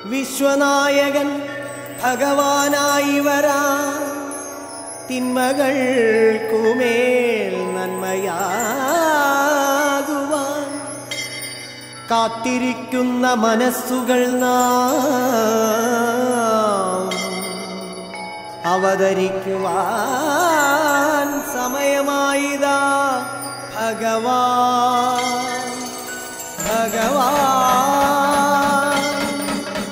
വിശ്വനായകൻ ഭഗവാനായി വരാ തിന്മകൾക്കുമേൽ നന്മയാകുവാൻ കാത്തിരിക്കുന്ന മനസ്സുകൾ നാം അവതരിക്കുവാൻ സമയമായിതാ ഭഗവാൻ ഭഗവാൻ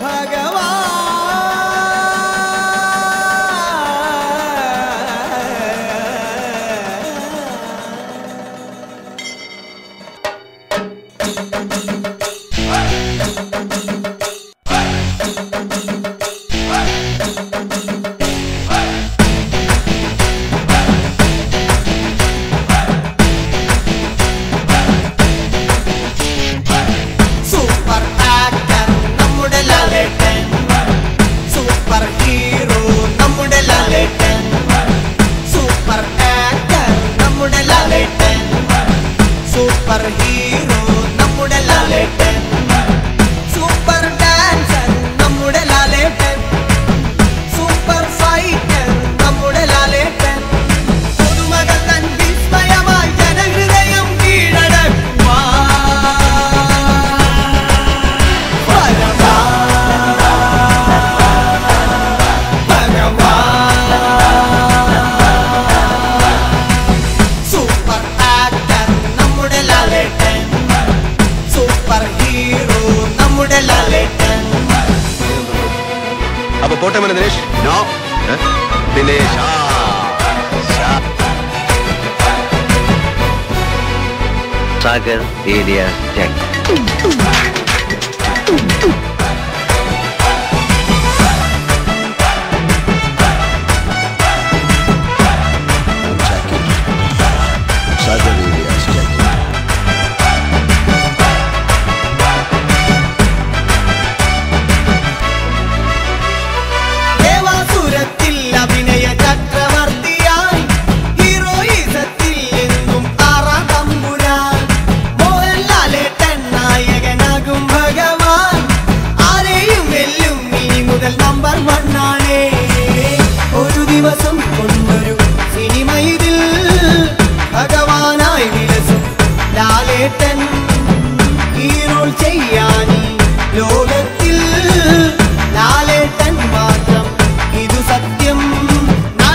ഭഗവാൻ. സൂപ്പർ ഹീറോ നമ്മുടെ ലാലേട്ടൻ, സൂപ്പർ ഡാൻസർ നമ്മുടെ ലാലേട്ടൻ, സൂപ്പർ ഫൈറ്റർ നമ്മുടെ ലാലേട്ടൻ, പുതുമകൾ തൻ വിസ്മയമായി ജനഹൃദയം അപ്പൊ പോട്ടെ മോനെ Dinesh. No Dinesh Sagar alias Jacky. Sagar alias Jacky. അഭിനയ ചക്രവർത്തിയായി ഹീറോയിസത്തിൽ എന്നും ആറാം തമ്പുരാൻ മോഹൻലാലേട്ടൻ നായകനാകും ഭഗവാൻ. ആരെയും വെല്ലും ഇനി മുതൽ നമ്പർ 1 ആണ്. ഒരു ദിവസം കൊണ്ടൊരു സിനിമ ഇതിൽ ഭഗവാനായി വിലസും ലാലേട്ടൻ. ഹീറോ ചെയ്യാൻ ലോകത്തിൽ ലാലേട്ടൻ മാത്രം, ഇതു സത്യം.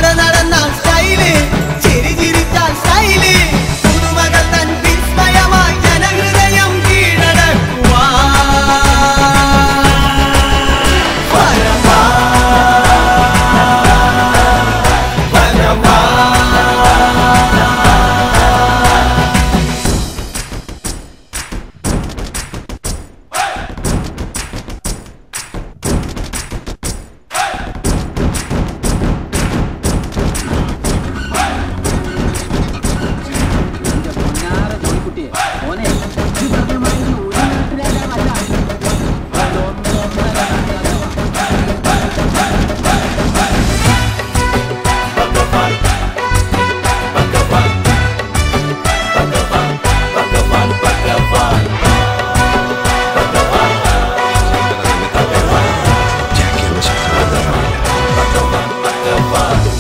നടന്നാൽ സ്റ്റൈല്, ചിരിച്ചാൽ സ്റ്റൈല്, പുതുമകൾ തൻ വിസ്മയമായി ജനഹൃദയം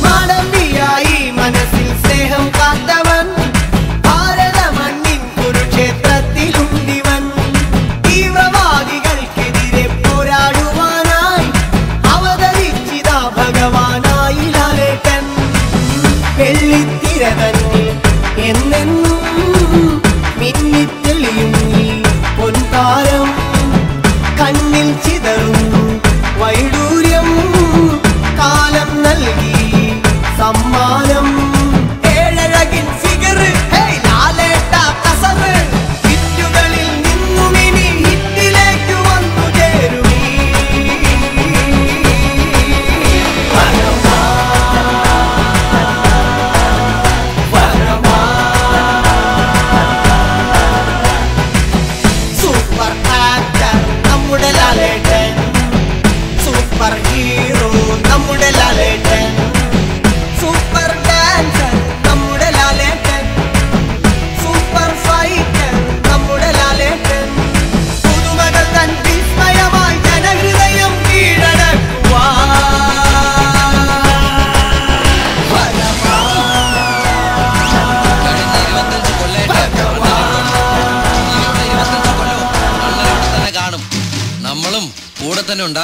മാടമ്പിയായി മനസ്സിൽ സ്നേഹം കാത്തവൻ, ഭാരത മണ്ണിൻ കുരുക്ഷേത്രത്തിലുണ്ടിവൻ. തീവ്രവാദികൾക്കെതിരെ പോരാടുവാനായി അവതരിച്ചിതാ ഭഗവാനായി ലാലേട്ടൻ. വെള്ളിത്തിര തന്നിൽ എന്നെന്നും മിന്നിത്തെളിയും ഈ പൊൻതാരം, കണ്ണിൽ ചിതറുന്നു വൈഡൂര്യം, കാലം നൽകി സമ്മാനം. ഏഴഴകിൻ ഫിഗർ, ലാലേട്ട കസവ്, ഹിറ്റുകളിൽ നിന്നും ഇനി ഹിറ്റിലേക്ക് വന്നു ചേരുമീ. സൂപ്പർ ആക്ടർ നമ്മുടെ ലാലേട്ടൻ, സൂപ്പർ ഹീറോ നമ്മുടെ ലാലേട്ടൻ, സൂപ്പർ ഡാൻസർ നമ്മുടെ ലാലേട്ടൻ, സൂപ്പർ ഫൈറ്റർ നമ്മുടെ ലാലേട്ടൻ, പുതുമകൾ തൻ വിസ്മയമായി ജനഹൃദയം കൂടെ തന്നെ ഉണ്ടാവും.